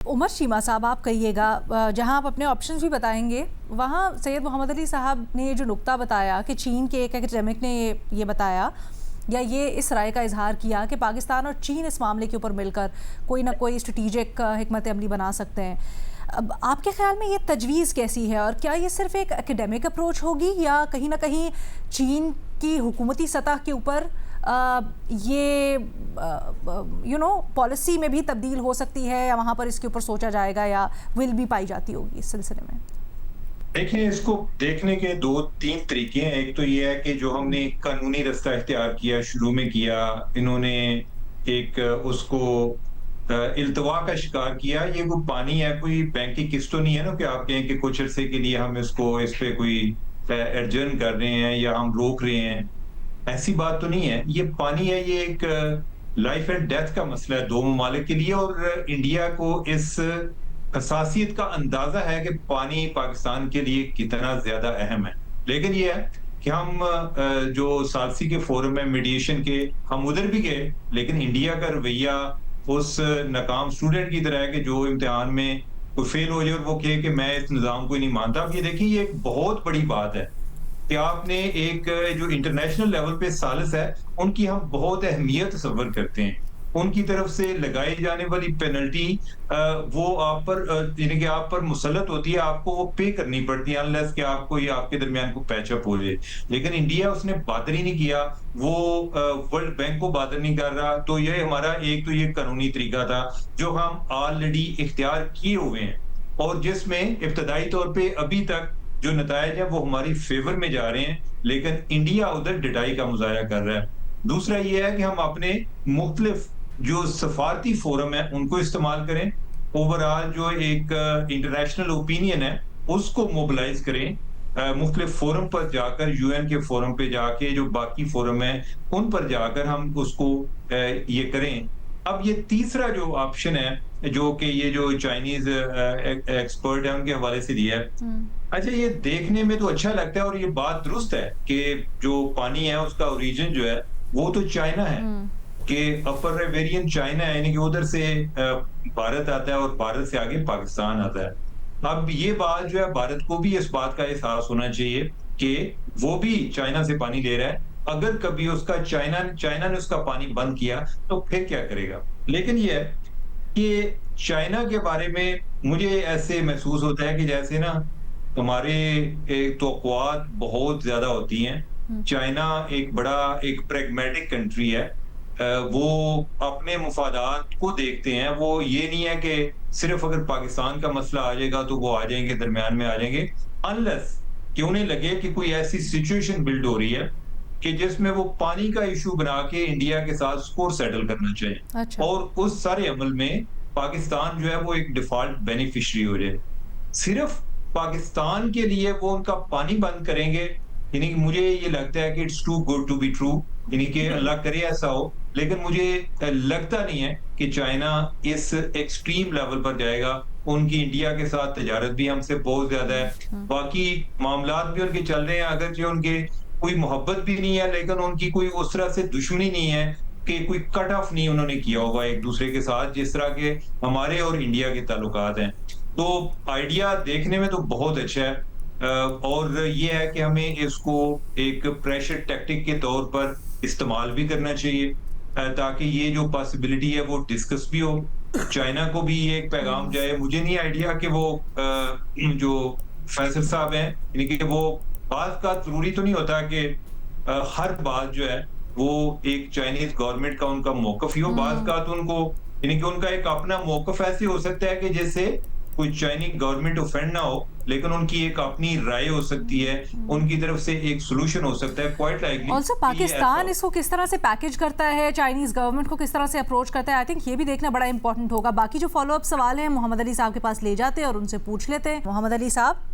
उमर शीमा साहब, आप कहिएगा, जहां आप अपने ऑप्शंस भी बताएंगे, वहां सैयद मोहम्मद अली साहब ने जो नुक्ता बताया कि चीन के एक एकेडमिक ने ये बताया या ये इस राय का इजहार किया कि पाकिस्तान और चीन इस मामले के ऊपर मिलकर कोई ना कोई स्ट्रेटेजिक हिकमत अमली बना सकते हैं। अब आपके ख्याल में ये तजवीज़ कैसी है और क्या ये सिर्फ एक एकेडमिक अप्रोच होगी या कहीं ना कहीं चीन की हुकूमती सतह के ऊपर ये पॉलिसी में भी तब्दील हो सकती है या वहाँ पर इसके ऊपर सोचा जाएगा या विल भी पाई जाती होगी इस सिलसिले में? देखिए, इसको देखने के 2-3 तरीके हैं। एक तो ये है कि जो हमने कानूनी रास्ता इख्तियार किया, शुरू में किया, इन्होंने एक उसको इल्तवा का शिकार किया। ये कोई पानी है, कोई बैंक की किस्त तो नहीं है ना कि आप कहें कि कुछ अरसे के लिए हम इस पे कोई एडजर्न कर रहे हैं या हम रोक रहे हैं। ऐसी बात तो नहीं है। ये पानी है, ये एक लाइफ एंड डेथ का मसला है 2 ममालिक के लिए, और इंडिया को इस हसासियत का अंदाजा है कि पानी पाकिस्तान के लिए कितना ज्यादा अहम है। लेकिन ये है कि हम जो सालसी के फोरम है मीडिएशन के, हम उधर भी गए, लेकिन इंडिया का रवैया उस नाकाम स्टूडेंट की तरह है कि जो इम्तिहान में कोई फेल हो जाए और वो कहे कि मैं इस निजाम को ही नहीं मानता। अब ये देखिए, ये एक बहुत बड़ी बात है कि आपने एक जो इंटरनेशनल लेवल पे सालिस है, उनकी हम बहुत अहमियत तस्वर करते हैं। उनकी तरफ से लगाई जाने वाली पेनल्टी वो आप पर यानी कि आप पर मुसल्लत होती है, आपको वो पे करनी पड़ती है अनलेस कि आपको ये आपके दरमियान को पैच अप हो जाए। लेकिन इंडिया उसने बादर ही नहीं किया, वो वर्ल्ड बैंक को बादर नहीं कर रहा। तो ये हमारा एक तो ये कानूनी तरीका था जो हम ऑलरेडी इख्तियार किए हुए हैं और जिसमें इब्तदाई तौर पे अभी तक जो नतायज है वो हमारी फेवर में जा रहे हैं, लेकिन इंडिया उधर डिटाई का मुजाहरा कर रहा है। दूसरा ये है कि हम अपने मुख्तलिफ जो सफारती फोरम है उनको इस्तेमाल करें, ओवरऑल जो एक इंटरनेशनल ओपिनियन है उसको मोबिलाइज करें, मुख्तलिफ फोरम पर जाकर, यूएन के फोरम पे जाके, जो बाकी फोरम है उन पर जाकर हम उसको ये करें। अब ये तीसरा जो ऑप्शन है जो कि ये जो चाइनीज एक्सपर्ट है उनके हवाले से दिया है, अच्छा, ये देखने में तो अच्छा लगता है और ये बात दुरुस्त है कि जो पानी है उसका ओरिजिन जो है वो तो चाइना है, कि अपर रिवेरियन चाइना है, यानी कि उधर से भारत आता है और भारत से आगे पाकिस्तान आता है। अब ये बात जो है, भारत को भी इस बात का एहसास होना चाहिए कि वो भी चाइना से पानी ले रहा है। अगर कभी उसका चाइना ने उसका पानी बंद किया तो फिर क्या करेगा? लेकिन ये है कि चाइना के बारे में मुझे ऐसे महसूस होता है कि जैसे ना हमारे तवक्कुआत बहुत ज्यादा होती हैं। चाइना एक बड़ा एक प्रैग्मेटिक कंट्री है। वो अपने मुफादात को देखते हैं। वो ये नहीं है कि सिर्फ अगर पाकिस्तान का मसला आ जाएगा तो वो आ जाएंगे, दरमियान में आ जाएंगे, अनलेस कि उन्हें लगे कि कोई ऐसी सिचुएशन बिल्ड हो रही है कि जिसमें वो पानी का इशू बना के इंडिया के साथ स्कोर सेटल करना चाहिए। अच्छा। और उस सारे अमल में पाकिस्तान जो है वो एक डिफॉल्ट बेनिफिशियरी हो जाए। सिर्फ पाकिस्तान के लिए वो उनका पानी बंद करेंगे, यानी कि मुझे ये लगता है कि it's too good to be true, यानी कि अल्लाह करे ऐसा हो। लेकिन मुझे लगता नहीं है कि चाइना इस एक्सट्रीम लेवल पर जाएगा। उनकी इंडिया के साथ तजारत भी हमसे बहुत ज्यादा है, बाकी मामलात भी उनके चल रहे हैं, अगर जो उनके कोई मोहब्बत भी नहीं है, लेकिन उनकी कोई उस तरह से दुश्मनी नहीं है कि कोई कट ऑफ नहीं उन्होंने किया होगा एक दूसरे के साथ, जिस तरह के हमारे और इंडिया के ताल्लुकात हैं। तो आइडिया देखने में तो बहुत अच्छा है, और ये है कि हमें इसको एक प्रेशर टैक्टिक के तौर पर इस्तेमाल भी करना चाहिए, ताकि ये जो पॉसिबिलिटी है वो डिस्कस भी हो, चाइना को भी ये एक पैगाम जाए। मुझे नहीं आइडिया कि वो जो फैसल साहब हैं, यानी कि वो बात का जरूरी तो नहीं होता कि हर बात जो है वो एक चाइनीज गवर्नमेंट का उनका मौकफ ही हो। बात का तो उनको, यानी कि उनका एक अपना मौकफ ऐसे हो सकता है कि जिससे कोई चाइनीज गवर्नमेंट ऑफेंड ना हो, लेकिन उनकी एक अपनी राय हो सकती है, उनकी तरफ से एक सोल्यूशन हो सकता है। क्वाइट लाइकली ऑल्सो पाकिस्तान इसको किस तरह से पैकेज करता है, चाइनीज गवर्नमेंट को किस तरह से अप्रोच करता है, आई थिंक ये भी देखना बड़ा इंपॉर्टेंट होगा। बाकी जो फॉलो अप सवाल हैं मोहम्मद अली साहब के पास ले जाते हैं और उनसे पूछ लेते हैं। मोहम्मद अली साहब,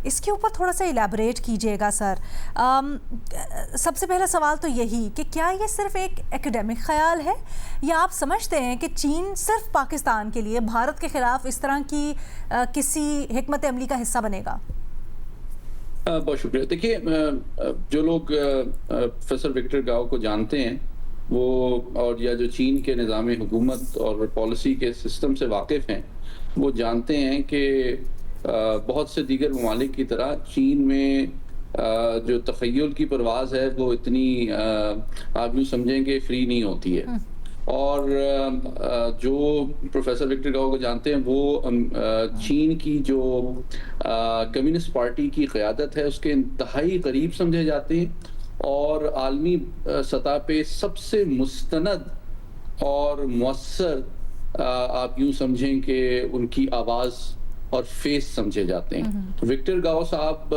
इसके ऊपर थोड़ा सा इलेबोरेट कीजिएगा सर। सबसे पहला सवाल तो यही कि क्या ये सिर्फ एक एकेडमिक ख्याल है या आप समझते हैं कि चीन सिर्फ पाकिस्तान के लिए भारत के खिलाफ इस तरह की किसी हिकमत अमली का हिस्सा बनेगा? बहुत शुक्रिया। देखिए, जो लोग प्रोफेसर विक्टर गाओ को जानते हैं वो, और या जो चीन के निज़ाम हुकूमत और पॉलिसी के सिस्टम से वाकिफ़ हैं, वो जानते हैं कि बहुत से दीगर ममालिक की तरह चीन में जो तख़य्युल की परवाज़ है वो इतनी आप यूँ समझें कि फ्री नहीं होती है। और जो प्रोफेसर विक्टर गाओ को जानते हैं वो चीन की जो कम्युनिस्ट पार्टी की क़यादत है उसके इंतहाई करीब समझे जाते हैं और आलमी सतह पे सबसे मुस्तनद और मुअस्सर आप यूँ समझें कि उनकी आवाज़ और फेस समझे जाते हैं। विक्टर गाओ साहब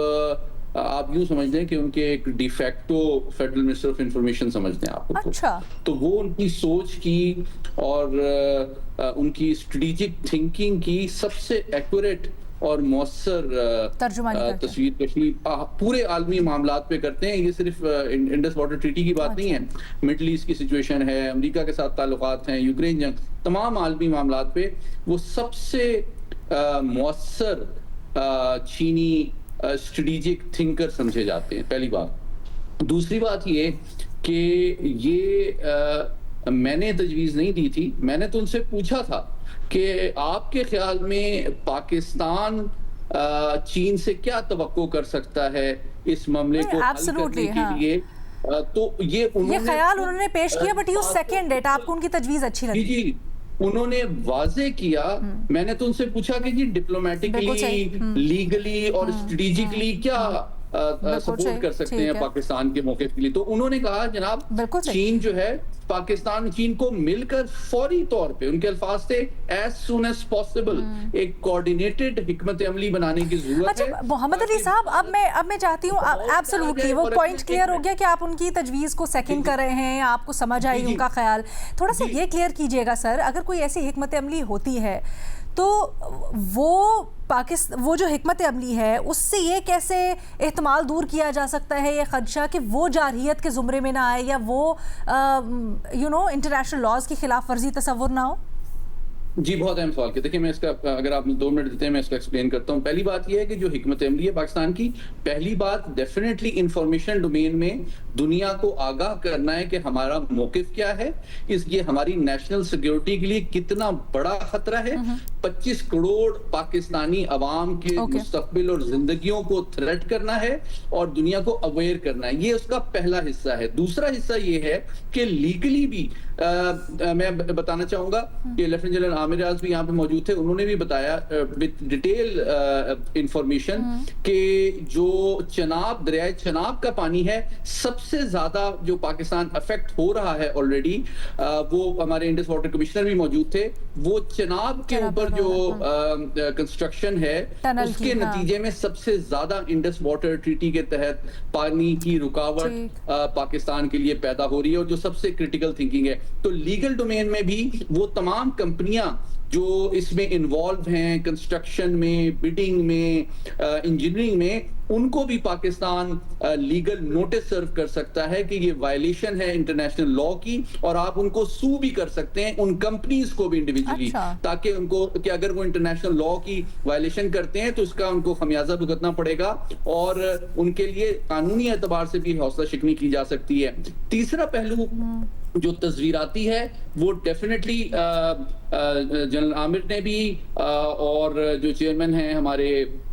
आप यूं समझ लें कि उनके एक de facto federal minister of information समझते हैं आप उनको। अच्छा। तो वो उनकी सोच की और उनकी स्ट्रेटेजिक थिंकिंग की सबसे एक्यूरेट और मौसर तस्वीर कशी पूरे आलमी मामलात पे करते हैं। ये सिर्फ इंडस वाटर ट्रीटी की बात नहीं है, मिडल ईस्ट की सिचुएशन है, अमेरिका के साथ ताल्लुकात हैं, यूक्रेन जंग, तमाम आलमी मामलात पे वो सबसे मौसर चीनी स्ट्रेटेजिक थिंकर समझे जाते हैं, पहली बात। दूसरी बात ये कि ये मैंने तजवीज़ नहीं दी थी, मैंने तो उनसे पूछा था कि आपके ख्याल में पाकिस्तान चीन से क्या तवक्को कर सकता है इस मामले को हल करने के लिए। तो ये ख्याल उन्होंने पेश किया, बट यू सेकंड इट, आपको उनकी तजवीज़ अच्छी लगी? जी, उन्होंने वाजे किया। मैंने तो उनसे पूछा कि जी डिप्लोमेटिकली, लीगली और स्ट्रेटेजिकली क्या सपोर्ट कर सकते हैं पाकिस्तान के मौके के लिए। तो उन्होंने कहा जनाब चीन जो है, पाकिस्तान चीन को मिलकर फौरी तौर पे, उनके अल्फाज थे एज सून एज पॉसिबल एक कोऑर्डिनेटेड हिकमत अमली बनाने की जरूरत है। मोहम्मद अली साहब, अब मैं चाहती हूँ एब्सोल्युटली वो पॉइंट क्लियर हो गया कि आप उनकी तजवीज को सेकंड कर रहे हैं, आपको समझ आई उनका ख्याल। थोड़ा सा ये क्लियर कीजिएगा सर, अगर कोई ऐसी हिकमत अमली होती है तो वो जो हिकमत अमली है उससे ये कैसे एहतमाल दूर किया जा सकता है, ये खदशा कि वो जारहियत के ज़ुमरे में ना आए या वो इंटरनेशनल लॉज की खिलाफ वर्जी तसव्वुर ना हो? जी, बहुत अहम सवाल। देखिए, मैं इसका, अगर आप 2 मिनट देते हैं मैं इसका एक्सप्लेन करता हूँ। पहली बात यह है कि जो हिकमत अमली है पाकिस्तान की, पहली बात डेफिनेटली इंफॉर्मेशन डोमेन में दुनिया को आगाह करना है कि हमारा मौकिफ क्या है, ये हमारी नेशनल सिक्योरिटी के लिए कितना बड़ा खतरा है। 25 करोड़ पाकिस्तानी अवाम के मुस्तकबिल और जिंदगियों को थ्रेट करना है और दुनिया को अवेयर करना है, ये उसका पहला हिस्सा है। दूसरा हिस्सा ये है कि लीगली भी मैं बताना चाहूंगा कि लेफ्टिनेंट जनरल आमिर रियाज भी यहाँ पे मौजूद थे, उन्होंने भी बताया विद डिटेल इंफॉर्मेशन कि जो दरियाए चनाब का पानी है, सबसे ज्यादा जो पाकिस्तान अफेक्ट हो रहा है ऑलरेडी, वो हमारे इंडस वाटर कमिश्नर भी मौजूद थे, वो चनाब के ऊपर जो कंस्ट्रक्शन है उसके नतीजे में सबसे ज्यादा इंडस वाटर ट्रीटी के तहत पानी की रुकावट पाकिस्तान के लिए पैदा हो रही है, और जो सबसे क्रिटिकल थिंकिंग है। तो लीगल डोमेन में भी वो तमाम कंपनियां जो इसमें इन्वॉल्व हैं, कंस्ट्रक्शन में, बिडिंग में, इंजीनियरिंग में, उनको भी पाकिस्तान लीगल नोटिस सर्व कर सकता है कि ये वायलेशन है इंटरनेशनल लॉ की, और आप उनको सू भी कर सकते हैं, उन कंपनीज को भी इंडिविजुअली, ताकि उनको कि अगर वो इंटरनेशनल लॉ की वायलेशन करते हैं तो इसका उनको खमियाजा भुगतना पड़ेगा और उनके लिए कानूनी एतबार से भी हौसला शिकनी की जा सकती है। तीसरा पहलू जो तस्वीराती है वो डेफिनेटली जनरल आमिर ने भी और जो चेयरमैन हैं हमारे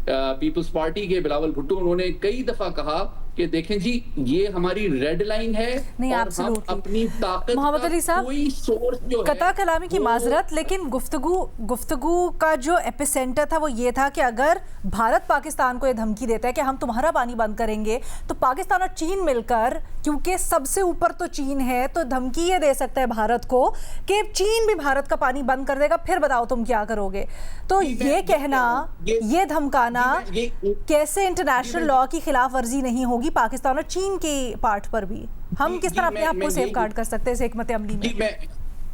पीपल्स पार्टी के बिलावल भुट्टो, उन्होंने कई दफा कहा कि देखें जी, ये हमारी रेड लाइन है। नहीं, और हम अपनी ताकत मोहम्मद अली साहब, कोई सोर्स जो है, कता कलामी की माजरत, लेकिन गुफ्तगू का जो एपिसेंटर था वो ये था कि अगर भारत पाकिस्तान को ये धमकी देता है कि हम तुम्हारा पानी बंद करेंगे, तो पाकिस्तान और चीन मिलकर, क्योंकि सबसे ऊपर तो चीन है, तो धमकी ये दे सकता है भारत को कि चीन भी भारत का पानी बंद कर देगा, फिर बताओ तुम क्या करोगे। तो ये कहना, ये धमकाना कैसे इंटरनेशनल लॉ की खिलाफ वर्जी नहीं होगी पाकिस्तान और चीन के पार्ट पर भी? हम किस तरह अपने आप को सेफ गार्ड कर सकते हैं इस हिकमत अमली में?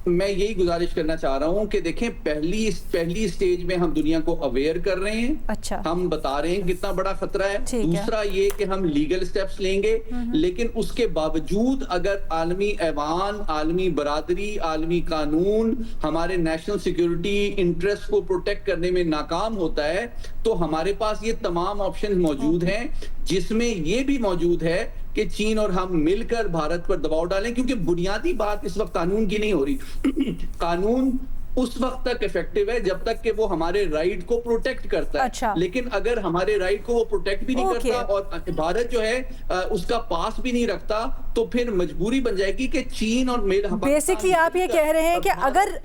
मैं यही गुजारिश करना चाह रहा हूं कि देखें, पहली स्टेज में हम दुनिया को अवेयर कर रहे हैं। अच्छा। हम बता रहे हैं कितना बड़ा खतरा है। दूसरा ये कि हम लीगल स्टेप्स लेंगे, लेकिन उसके बावजूद अगर आलमी ऐवान, आलमी बरादरी, आलमी कानून हमारे नेशनल सिक्योरिटी इंटरेस्ट को प्रोटेक्ट करने में नाकाम होता है, तो हमारे पास ये तमाम ऑप्शन मौजूद हैं, जिसमें ये भी मौजूद है कि चीन और हम मिलकर भारत पर दबाव डालें, क्योंकि बुनियादी बात इस वक्त कानून की नहीं हो रही। कानून उस वक्त तक इफेक्टिव है जब तक कि वो हमारे राइट को प्रोटेक्ट करता है। अच्छा। लेकिन अगर हमारे राइट को वो प्रोटेक्ट भी नहीं Okay. करता और भारत जो है उसका पास भी नहीं रखता, तो फिर मजबूरी बन जाएगी कि चीन और बेसिकली आप ये कह रहे हैं कि अगर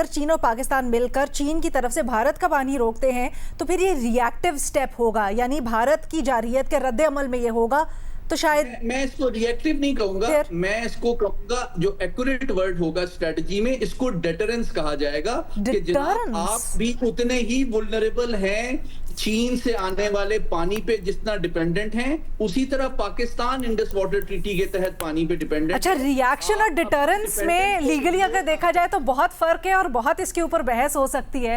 चीन और पाकिस्तान मिलकर चीन की तरफ से भारत का पानी रोकते हैं तो फिर ये रिएक्टिव स्टेप होगा, यानी भारत की जारहियत के रद्द अमल में ये होगा, तो शायद मैं इसको रिएक्टिव नहीं कहूंगा, फिर? मैं इसको कहूंगा जो एक्यूरेट वर्ड होगा स्ट्रेटजी में, इसको डेटरेंस कहा जाएगा कि जनाब Deterrence? आप भी उतने ही वुल्नरेबल हैं चीन से आने वाले पानी पे जितना डिपेंडेंट हैं, उसी तरह पाकिस्तान इंडस वाटर ट्रीटी के तहत पानी पे डिपेंडेंट। अच्छा, रिएक्शन और डिटरेंस में लीगली अगर देखा जाए तो बहुत फर्क है और बहुत इसके ऊपर बहस हो सकती है।